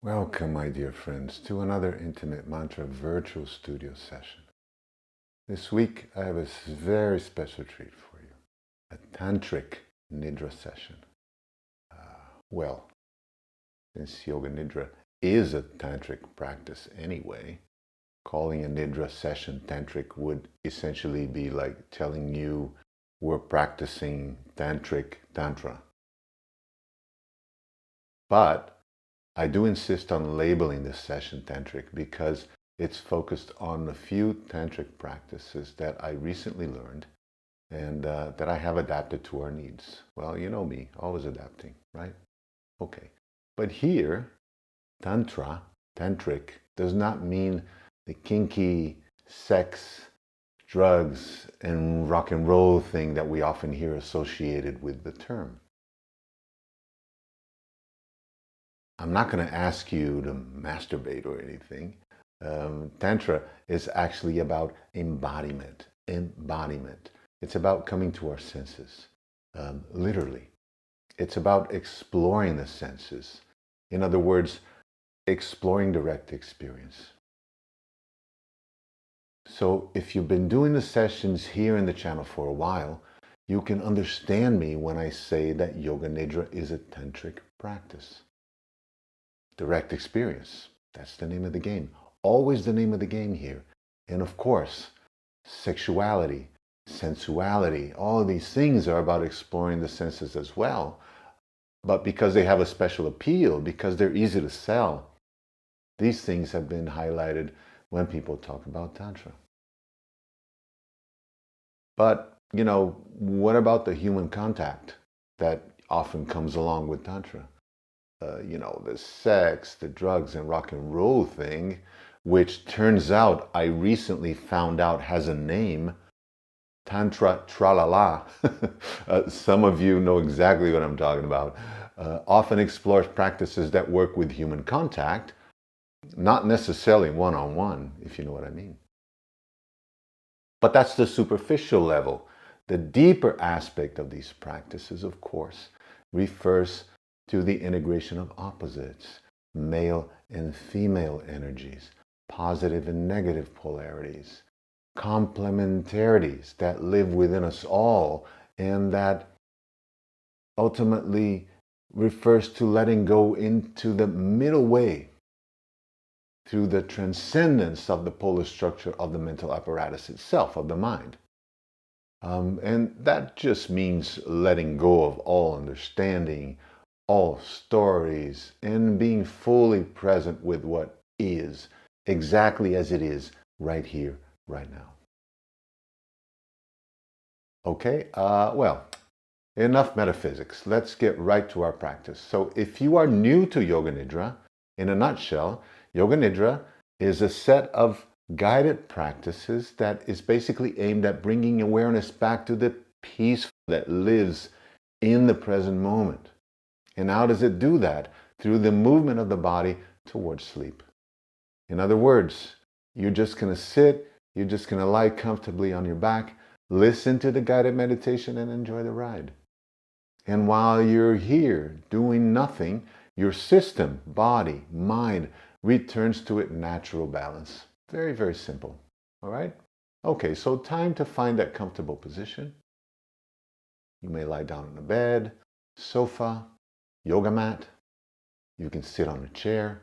Welcome, my dear friends, to another Intimate Mantra virtual studio session. This week, I have a very special treat for you, a Tantric Nidra session. Well, since Yoga Nidra is a Tantric practice anyway, calling a Nidra session Tantric would essentially be like telling you we're practicing Tantric Tantra. But I do insist on labeling this session Tantric because it's focused on a few Tantric practices that I recently learned and that I have adapted to our needs. Well, you know me, always adapting, right? Okay. But here, Tantra, Tantric, does not mean the kinky sex, drugs, and rock and roll thing that we often hear associated with the term. I'm not going to ask you to masturbate or anything. Tantra is actually about embodiment. Embodiment. It's about coming to our senses, literally. It's about exploring the senses. In other words, exploring direct experience. So if you've been doing the sessions here in the channel for a while, you can understand me when I say that Yoga Nidra is a tantric practice. Direct experience. That's the name of the game. Always the name of the game here. And of course, sexuality, sensuality, all of these things are about exploring the senses as well. But because they have a special appeal, because they're easy to sell, these things have been highlighted when people talk about Tantra. But, you know, what about the human contact that often comes along with Tantra? You know, the sex, the drugs, and rock and roll thing, which turns out I recently found out has a name, Tantra Tralala. Some of you know exactly what I'm talking about. Often explores practices that work with human contact, not necessarily one-on-one, if you know what I mean. But that's the superficial level. The deeper aspect of these practices, of course, refers to the integration of opposites, male and female energies, positive and negative polarities, complementarities that live within us all, and that ultimately refers to letting go into the middle way through the transcendence of the polar structure of the mental apparatus itself, of the mind. And that just means letting go of all understanding, all stories, and being fully present with what is, exactly as it is, right here, right now. Okay, well, enough metaphysics. Let's get right to our practice. So if you are new to Yoga Nidra, in a nutshell, Yoga Nidra is a set of guided practices that is basically aimed at bringing awareness back to the peace that lives in the present moment. And how does it do that? Through the movement of the body towards sleep. In other words, you're just going to sit, you're just going to lie comfortably on your back, listen to the guided meditation, and enjoy the ride. And while you're here doing nothing, your system, body, mind, returns to its natural balance. Very, very simple. All right? Okay, so time to find that comfortable position. You may lie down on a bed, sofa, yoga mat. You can sit on a chair,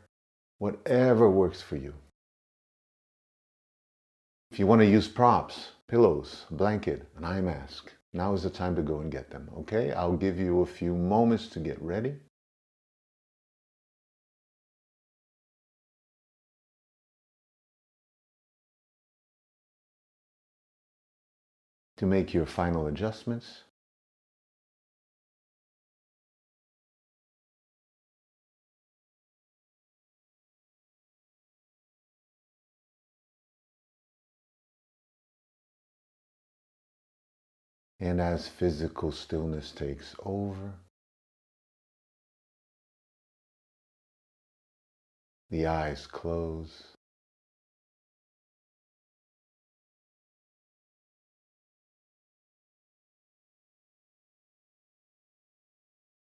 whatever works for you. If you want to use props, pillows, a blanket, an eye mask, now is the time to go and get them, okay? I'll give you a few moments to get ready. To make your final adjustments. And as physical stillness takes over, the eyes close.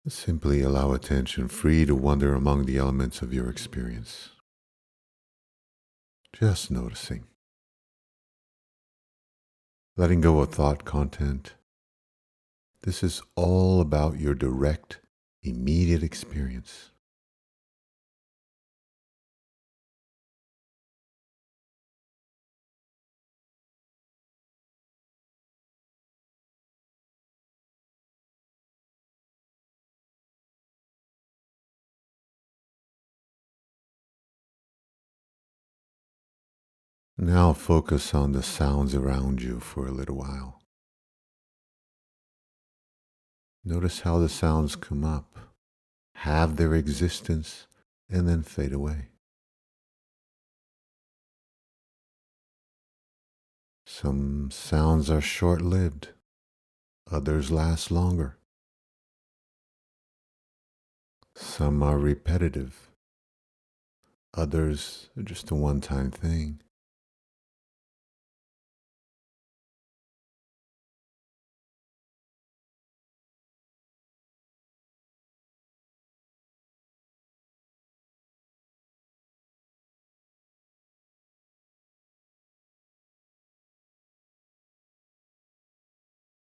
Simply allow attention free to wander among the elements of your experience. Just noticing. Letting go of thought content. This is all about your direct, immediate experience. Now focus on the sounds around you for a little while. Notice how the sounds come up, have their existence, and then fade away. Some sounds are short-lived, others last longer. Some are repetitive, others are just a one-time thing.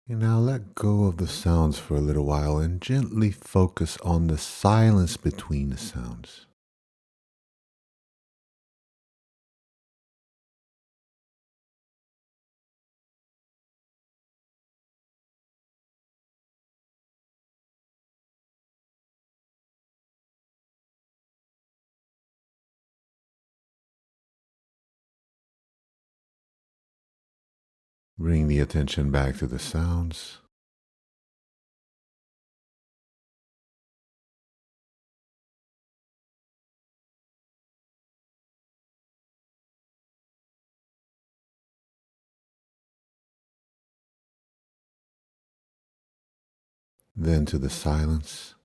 And now let go of the sounds for a little while and gently focus on the silence between the sounds. Bring the attention back to the sounds. Then to the silence.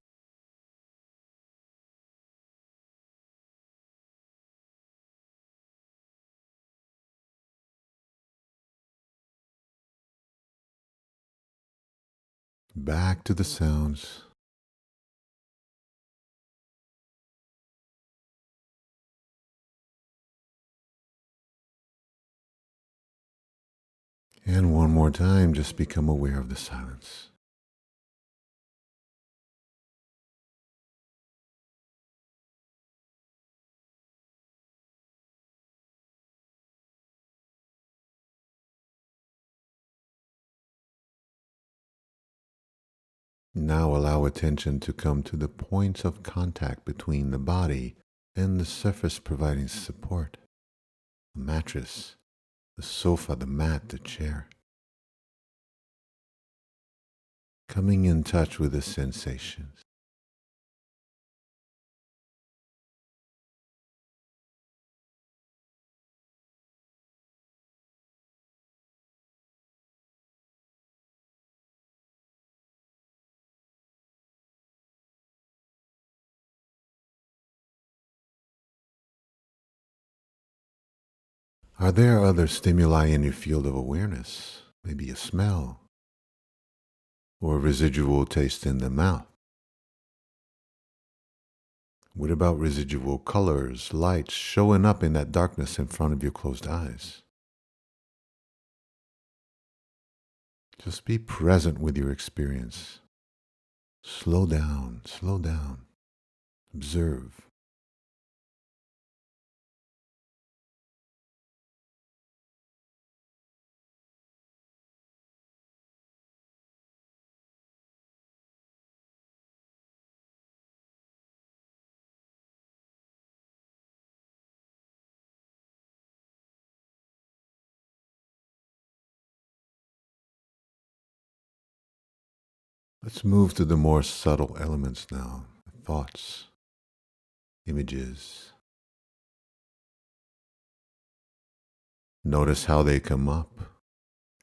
Back to the sounds. And one more time, just become aware of the silence. Now allow attention to come to the points of contact between the body and the surface providing support. The mattress, the sofa, the mat, the chair. Coming in touch with the sensations. Are there other stimuli in your field of awareness? Maybe a smell or a residual taste in the mouth? What about residual colors, lights showing up in that darkness in front of your closed eyes? Just be present with your experience. Slow down, slow down. Observe. Let's move to the more subtle elements now. Thoughts, images. Notice how they come up,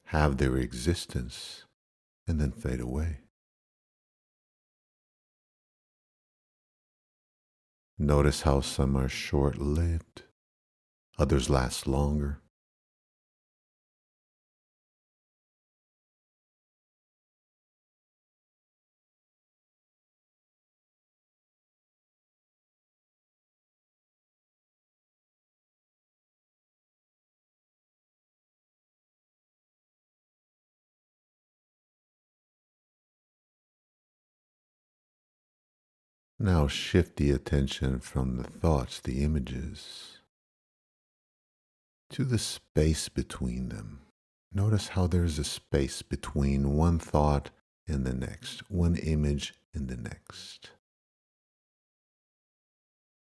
have their existence, and then fade away. Notice how some are short-lived, others last longer. Now shift the attention from the thoughts, the images, to the space between them. Notice how there's a space between one thought and the next, one image and the next.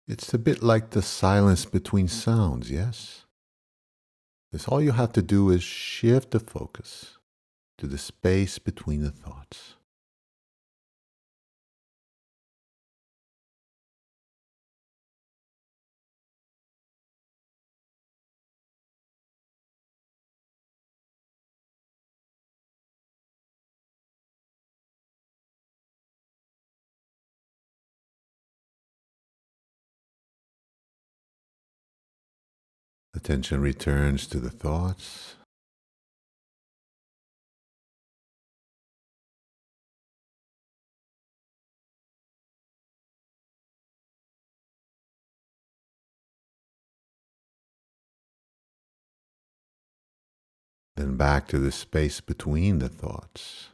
It's a bit like the silence between sounds, yes? This all you have to do is shift the focus to the space between the thoughts. Attention returns to the thoughts. Then back to the space between the thoughts.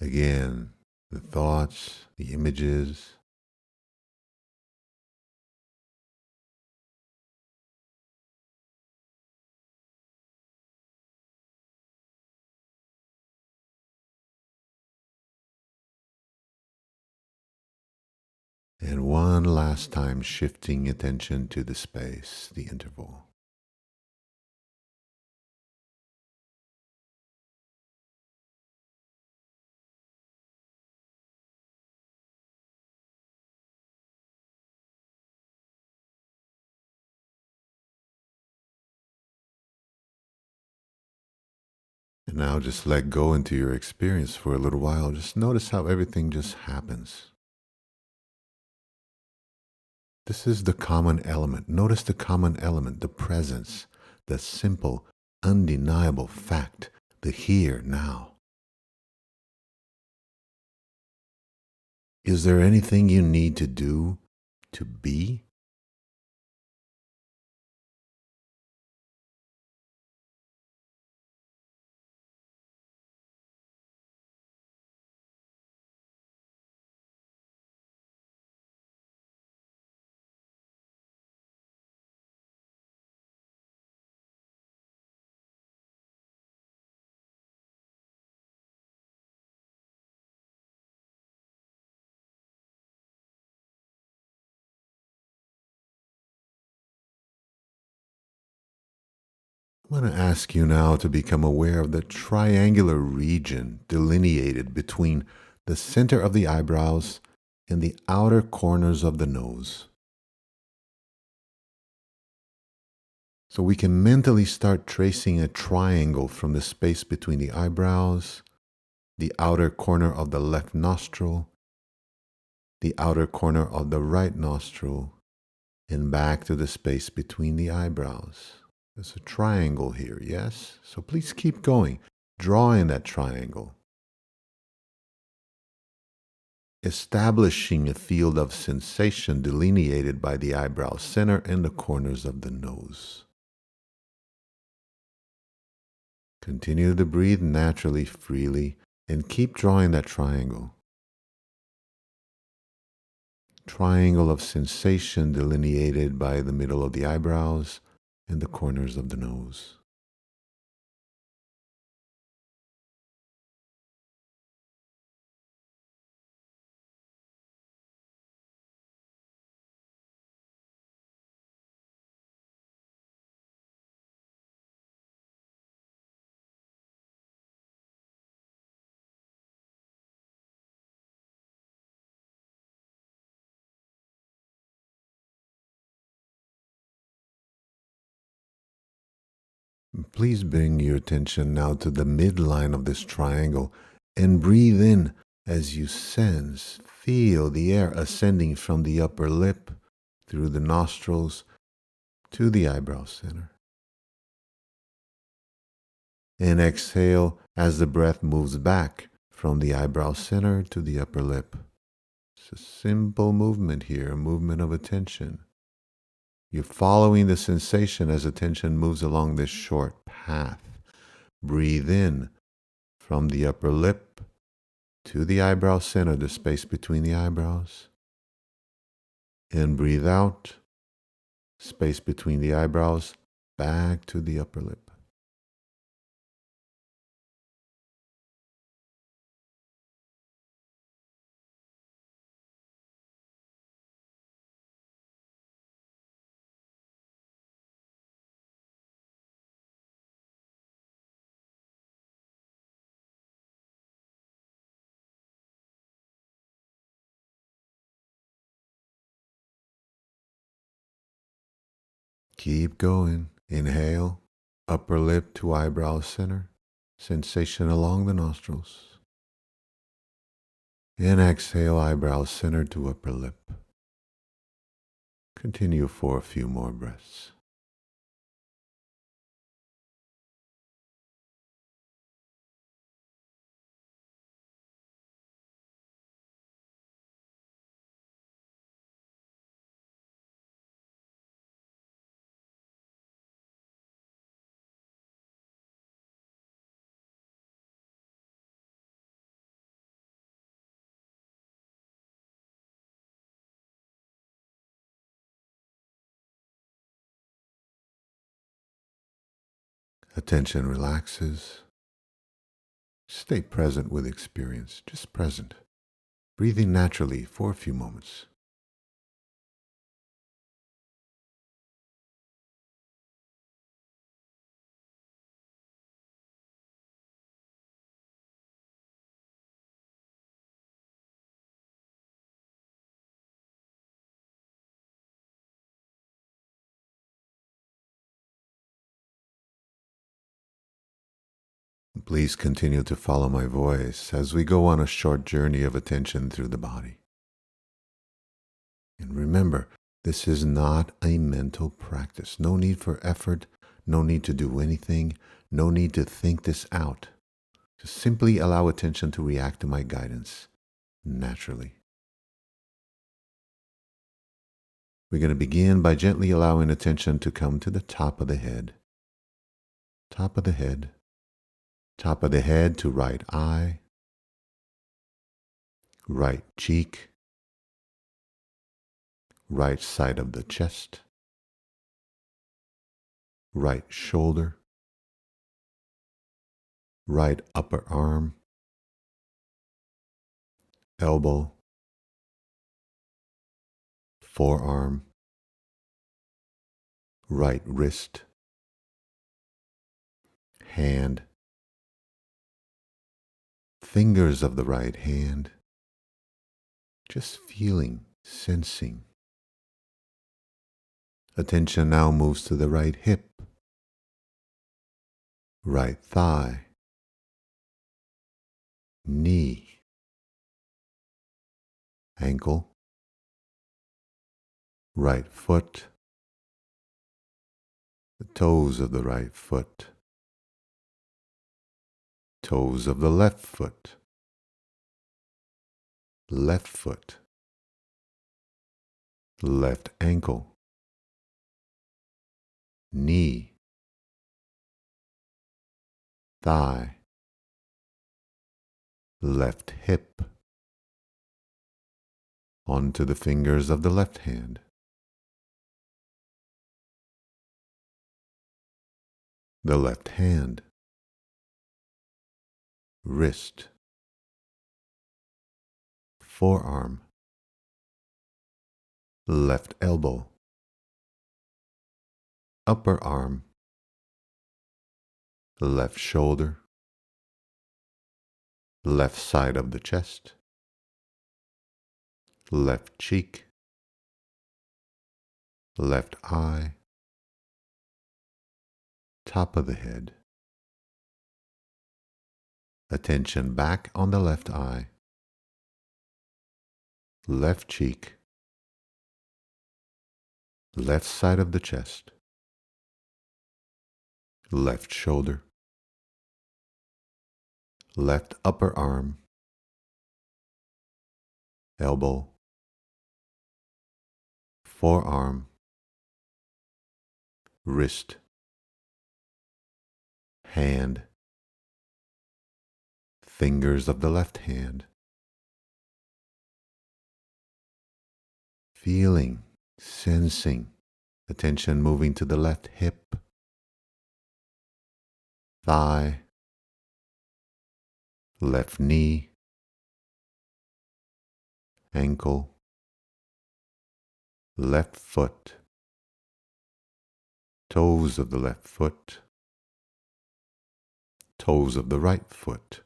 Again, the thoughts, the images. And one last time, shifting attention to the space, the interval. And now just let go into your experience for a little while. Just notice how everything just happens. This is the common element. Notice the common element, the presence, the simple, undeniable fact, the here, now. Is there anything you need to do to be? I'm going to ask you now to become aware of the triangular region delineated between the center of the eyebrows and the outer corners of the nose. So we can mentally start tracing a triangle from the space between the eyebrows, the outer corner of the left nostril, the outer corner of the right nostril, and back to the space between the eyebrows. There's a triangle here, yes? So please keep going, drawing that triangle. Establishing a field of sensation delineated by the eyebrow center and the corners of the nose. Continue to breathe naturally, freely, and keep drawing that triangle. Triangle of sensation delineated by the middle of the eyebrows and the corners of the nose. Please bring your attention now to the midline of this triangle and breathe in as you sense, feel the air ascending from the upper lip through the nostrils to the eyebrow center. And exhale as the breath moves back from the eyebrow center to the upper lip. It's a simple movement here, a movement of attention. You're following the sensation as attention moves along this short path. Breathe in from the upper lip to the eyebrow center, the space between the eyebrows. And breathe out, space between the eyebrows, back to the upper lip. Keep going. Inhale, upper lip to eyebrow center, sensation along the nostrils. And exhale, eyebrow center to upper lip. Continue for a few more breaths. Attention relaxes. Stay present with experience, just present. Breathing naturally for a few moments. Please continue to follow my voice as we go on a short journey of attention through the body. And remember, this is not a mental practice. No need for effort, no need to do anything, no need to think this out. Just simply allow attention to react to my guidance naturally. We're going to begin by gently allowing attention to come to the top of the head. Top of the head. Top of the head to right eye, right cheek, right side of the chest, right shoulder, right upper arm, elbow, forearm, right wrist, hand, fingers of the right hand, just feeling, sensing. Attention now moves to the right hip, right thigh, knee, ankle, right foot, the toes of the right foot, toes of the left foot, left ankle, knee, thigh, left hip, onto the fingers of the left hand, the left hand, wrist, forearm, left elbow, upper arm, left shoulder, left side of the chest, left cheek, left eye, top of the head. Attention back on the left eye, left cheek, left side of the chest, left shoulder, left upper arm, elbow, forearm, wrist, hand, fingers of the left hand, feeling, sensing, attention moving to the left hip, thigh, left knee, ankle, left foot, toes of the left foot, toes of the right foot,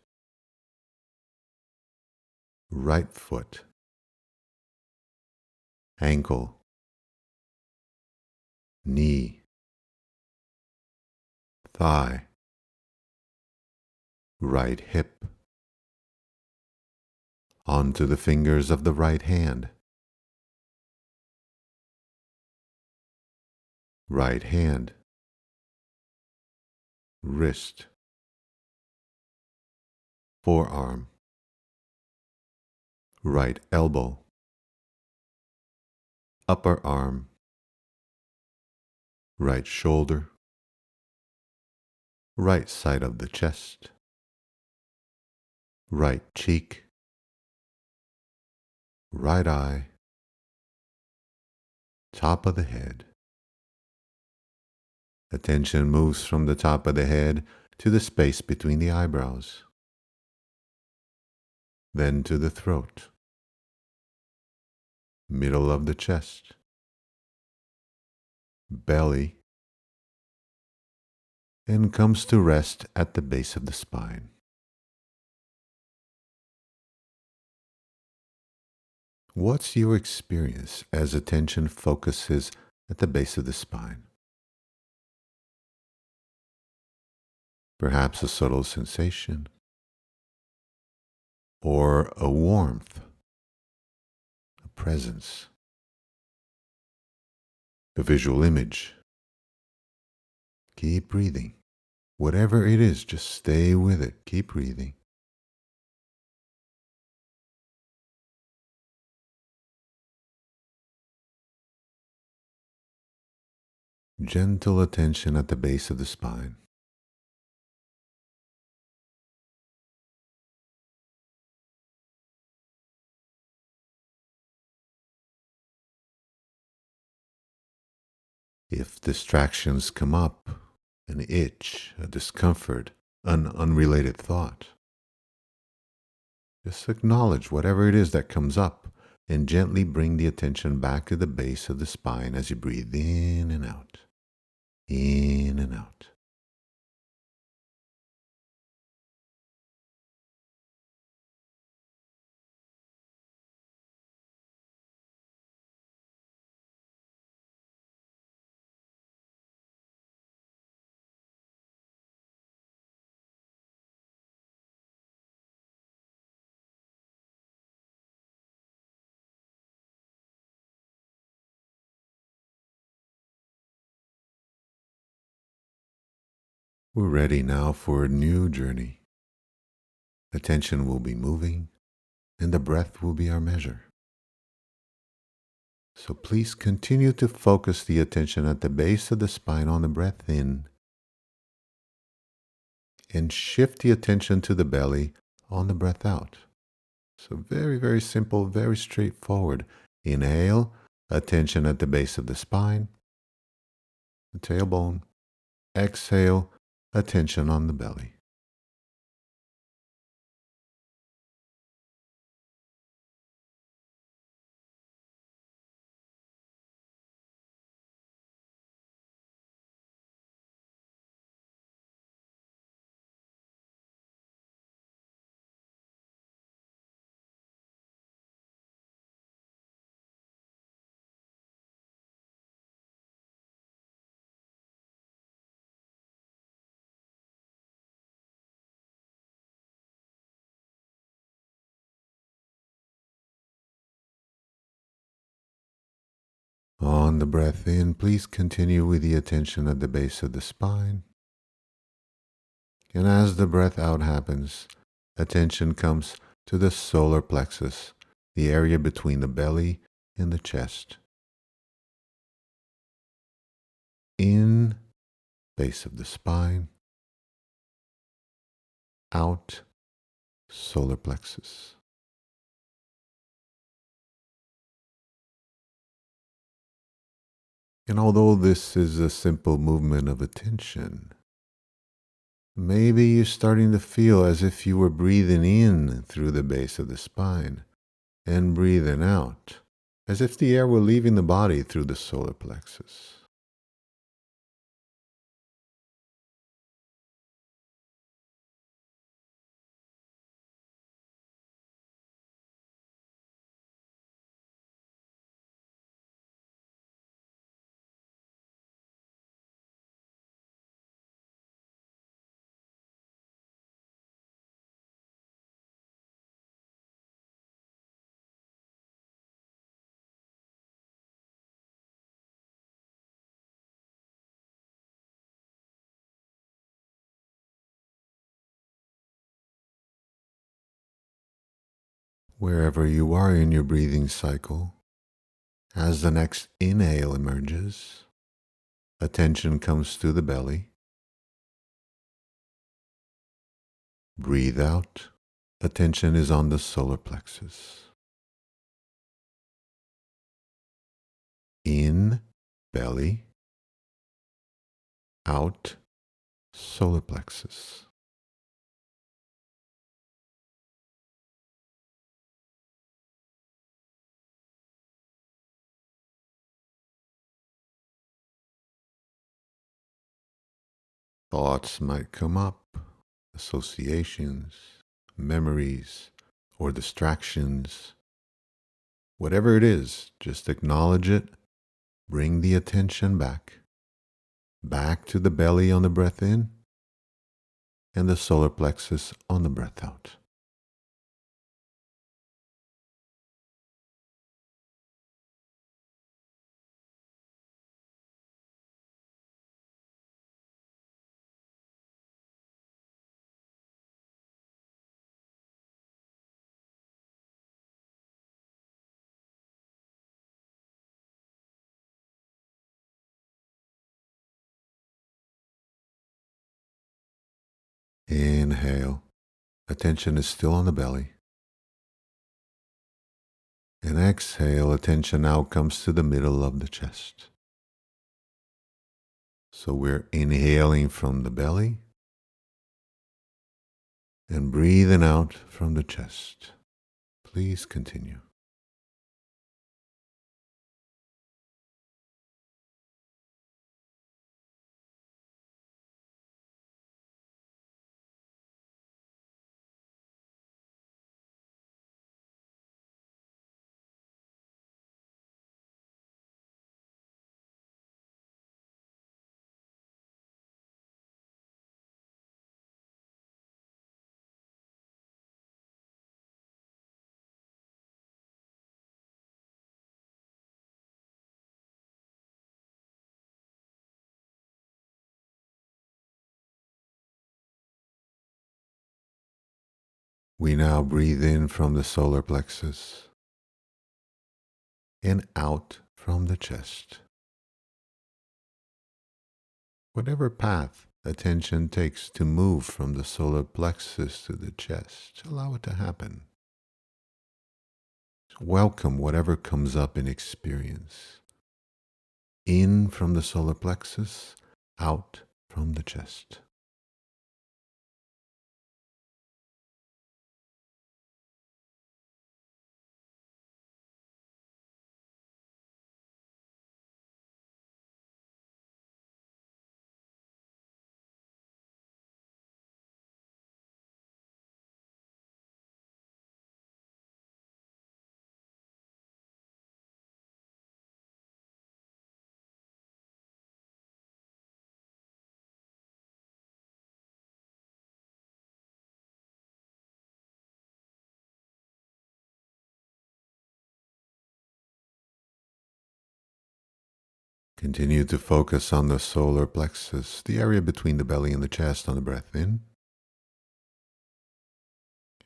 ankle, knee, thigh, right hip, onto the fingers of the right hand, wrist, forearm, right elbow, upper arm, right shoulder, right side of the chest, right cheek, right eye, top of the head. Attention moves from the top of the head to the space between the eyebrows, then to the throat, middle of the chest, belly, and comes to rest at the base of the spine. What's your experience as attention focuses at the base of the spine? Perhaps a subtle sensation, or a warmth, a presence, a visual image. Keep breathing. Whatever it is, just stay with it. Keep breathing. Gentle attention at the base of the spine. If distractions come up, an itch, a discomfort, an unrelated thought, just acknowledge whatever it is that comes up and gently bring the attention back to the base of the spine as you breathe in and out, in and out. We're ready now for a new journey. Attention will be moving, and the breath will be our measure. So please continue to focus the attention at the base of the spine on the breath in, and shift the attention to the belly on the breath out. So very, very simple, very straightforward. Inhale, attention at the base of the spine, the tailbone. Exhale, attention on the belly. On the breath in, please continue with the attention at the base of the spine. And as the breath out happens, attention comes to the solar plexus, the area between the belly and the chest. In, base of the spine. Out, solar plexus. And although this is a simple movement of attention, maybe you're starting to feel as if you were breathing in through the base of the spine and breathing out, as if the air were leaving the body through the solar plexus. Wherever you are in your breathing cycle, as the next inhale emerges, attention comes to the belly. Breathe out. Attention is on the solar plexus. In, belly. Out, solar plexus. Thoughts might come up, associations, memories, or distractions. Whatever it is, just acknowledge it, bring the attention back to the belly on the breath in, and the solar plexus on the breath out. Inhale. Attention is still on the belly. And exhale, attention now comes to the middle of the chest. So we're inhaling from the belly and breathing out from the chest. Please continue. We now breathe in from the solar plexus and out from the chest. Whatever path attention takes to move from the solar plexus to the chest, allow it to happen. Welcome whatever comes up in experience. In from the solar plexus, out from the chest. Continue to focus on the solar plexus, the area between the belly and the chest on the breath in.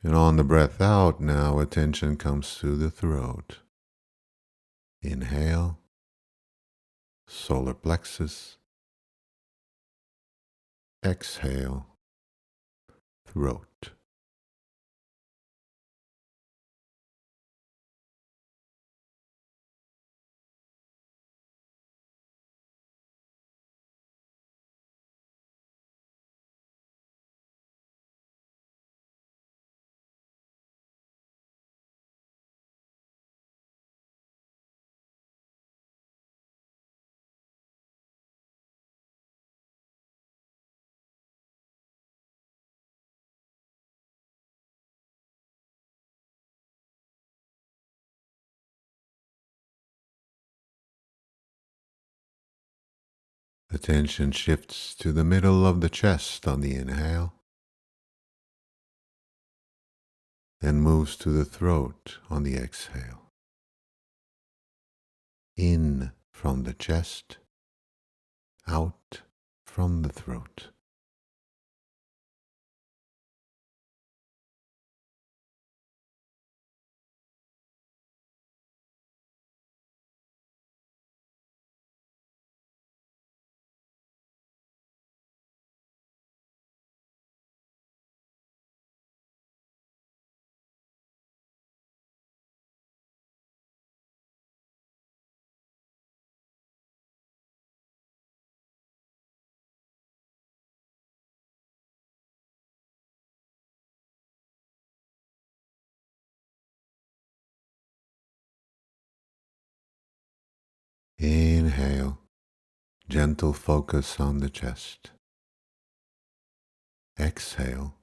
And on the breath out now, attention comes to the throat. Inhale, solar plexus. Exhale, throat. Attention shifts to the middle of the chest on the inhale, then moves to the throat on the exhale. In from the chest, out from the throat. Inhale, gentle focus on the chest. Exhale,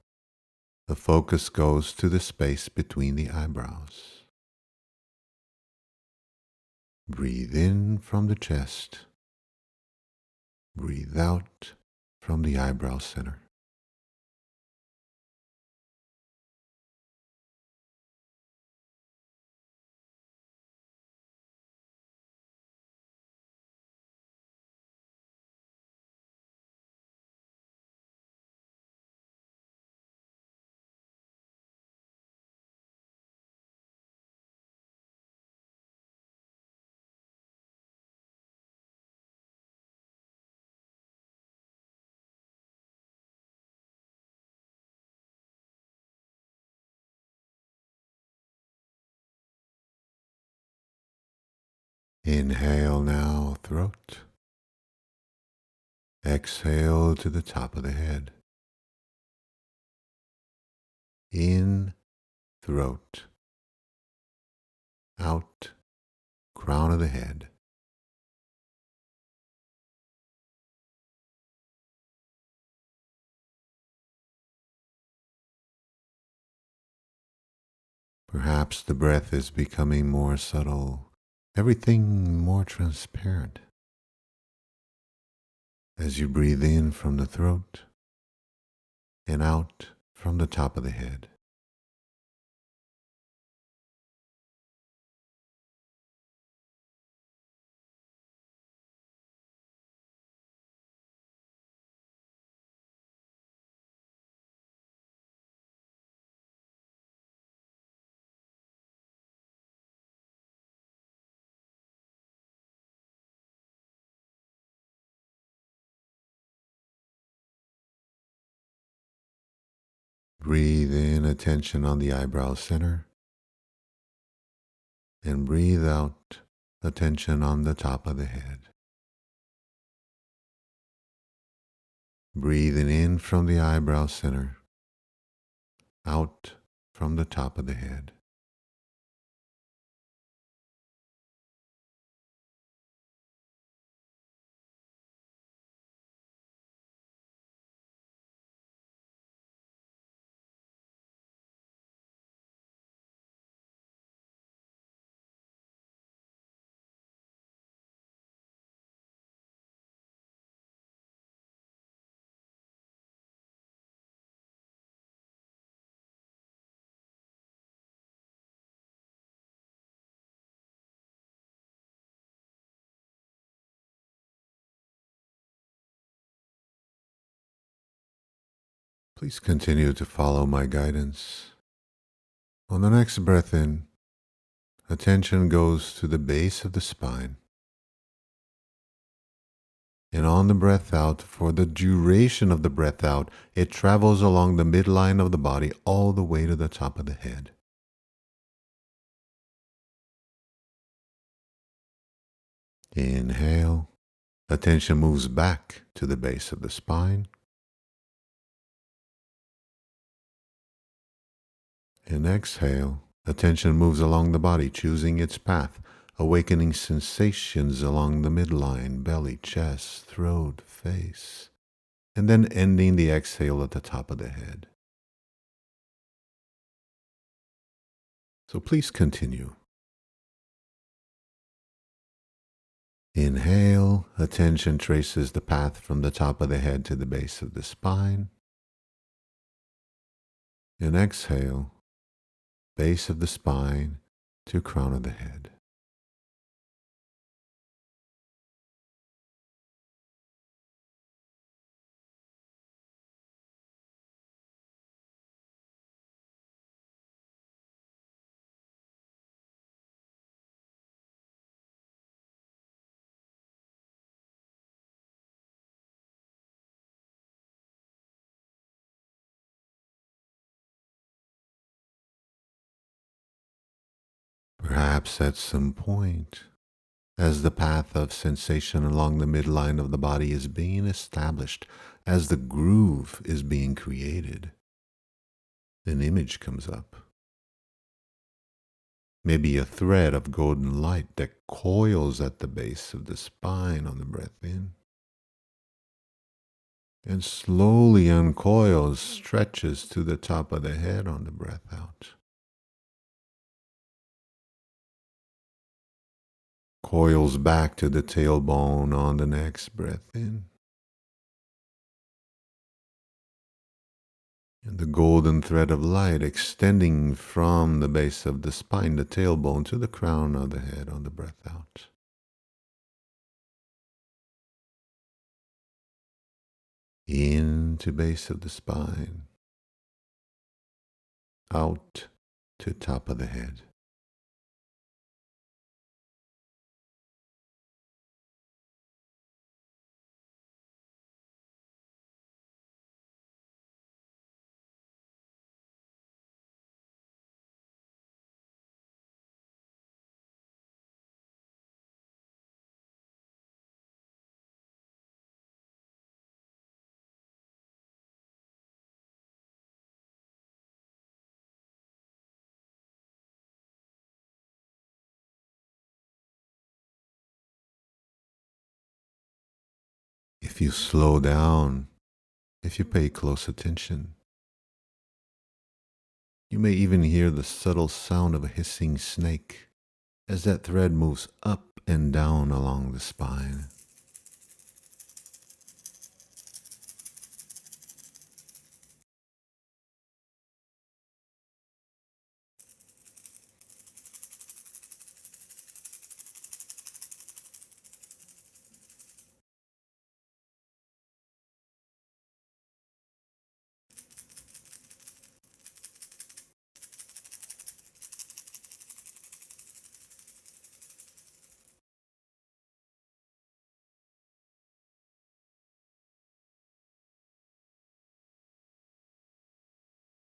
the focus goes to the space between the eyebrows. Breathe in from the chest. Breathe out from the eyebrow center. Inhale now, throat. Exhale to the top of the head. In, throat. Out, crown of the head. Perhaps the breath is becoming more subtle, everything more transparent. As you breathe in from the throat and out from the top of the head. Breathe in attention on the eyebrow center and breathe out attention on the top of the head. Breathing in from the eyebrow center, out from the top of the head. Please continue to follow my guidance On the next breath in, attention goes to the base of the spine. And on the breath out, for the duration of the breath out, it travels along the midline of the body all the way to the top of the head. Inhale, attention moves back to the base of the spine. And exhale, attention moves along the body, choosing its path, awakening sensations along the midline, belly, chest, throat, face, and then ending the exhale at the top of the head. So please continue. Inhale, attention traces the path from the top of the head to the base of the spine. And exhale, base of the spine to crown of the head. Perhaps at some point, as the path of sensation along the midline of the body is being established, as the groove is being created, an image comes up. Maybe a thread of golden light that coils at the base of the spine on the breath in, and slowly uncoils, stretches to the top of the head on the breath out. Coils back to the tailbone on the next breath in. And the golden thread of light extending from the base of the spine, the tailbone, to the crown of the head on the breath out. Into base of the spine, out to top of the head. If you slow down, if you pay close attention, you may even hear the subtle sound of a hissing snake as that thread moves up and down along the spine.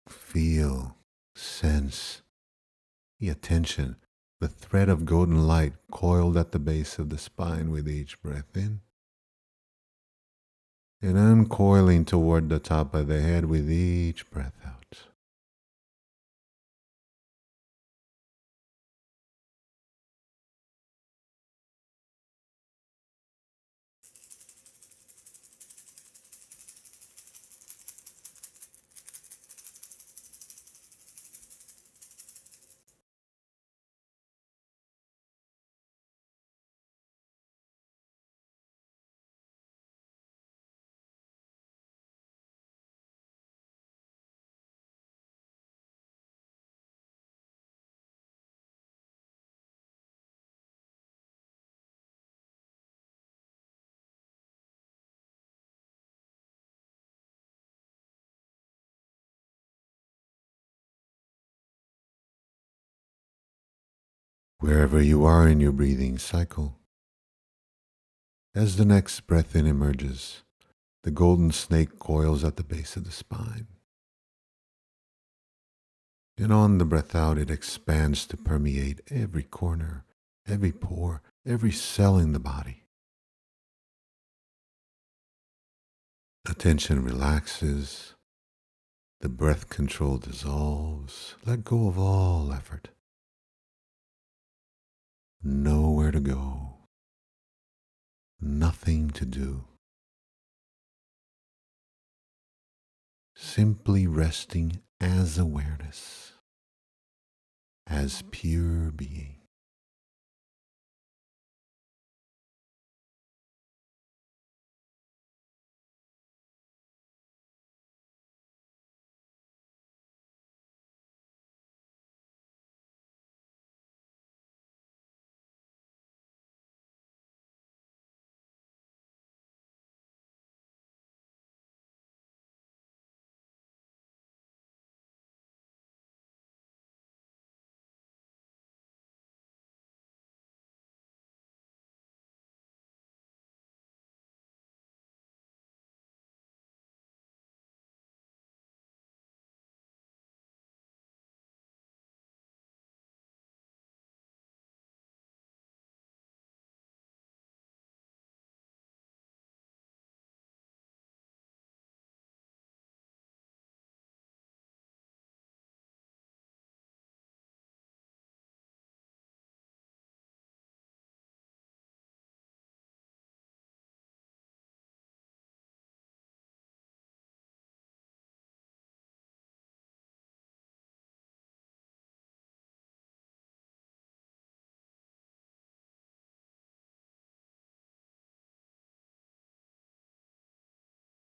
Feel, sense the attention, the thread of golden light coiled at the base of the spine with each breath in, and uncoiling toward the top of the head with each breath out. Wherever you are in your breathing cycle, as the next breath in emerges, the golden snake coils at the base of the spine. And on the breath out, it expands to permeate every corner, every pore, every cell in the body. Attention relaxes, the breath control dissolves, let go of all effort. Nowhere to go, nothing to do. Simply resting as awareness, as pure being.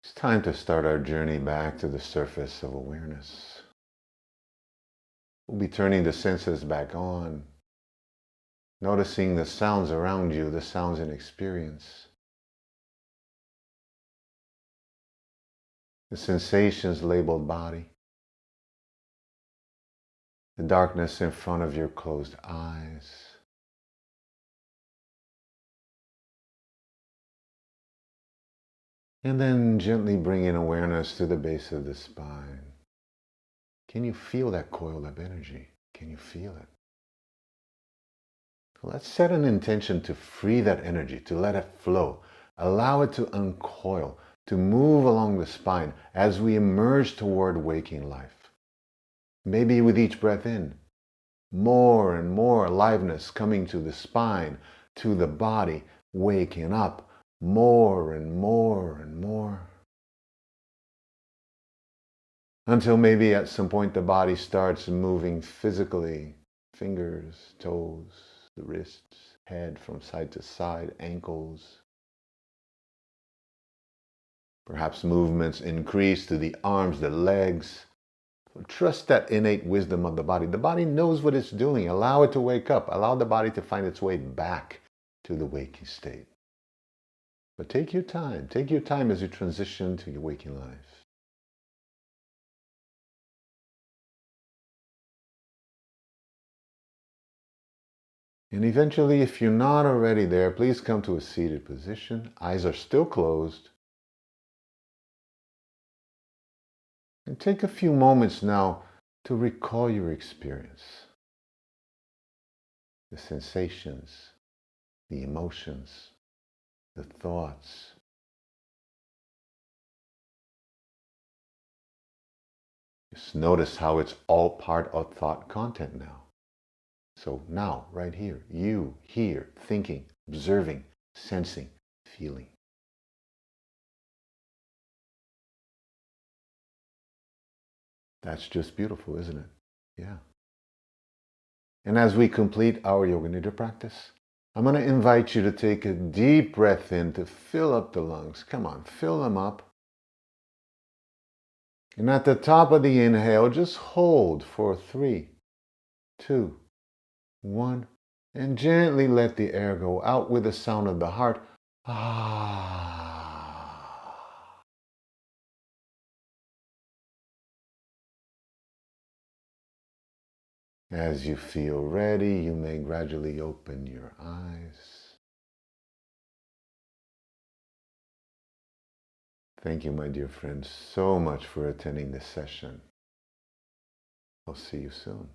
It's time to start our journey back to the surface of awareness. We'll be turning the senses back on, noticing the sounds around you, the sounds in experience, the sensations labeled body, the darkness in front of your closed eyes, and then gently bring in awareness to the base of the spine. Can you feel that coil of energy? Can you feel it? Let's set an intention to free that energy, to let it flow. Allow it to uncoil, to move along the spine as we emerge toward waking life. Maybe with each breath in, more and more aliveness coming to the spine, to the body, waking up more and more and more. Until maybe at some point the body starts moving physically, fingers, toes, the wrists, head from side to side, ankles. Perhaps movements increase to the arms, the legs. Trust that innate wisdom of the body. The body knows what it's doing. Allow it to wake up. Allow the body to find its way back to the waking state. But take your time. Take your time as you transition to your waking life. And eventually, if you're not already there, please come to a seated position. Eyes are still closed. And take a few moments now to recall your experience. The sensations, the emotions, the thoughts. Just notice how it's all part of thought content now. So now, right here, you here, thinking, observing, sensing, feeling. That's just beautiful, isn't it? Yeah. And as we complete our Yoga Nidra practice, I'm going to invite you to take a deep breath in to fill up the lungs. Come on, fill them up. And at the top of the inhale, just hold for 3, 2, 1, and gently let the air go out with the sound of the heart. Ah. As you feel ready, you may gradually open your eyes. Thank you, my dear friends, so much for attending this session. I'll see you soon.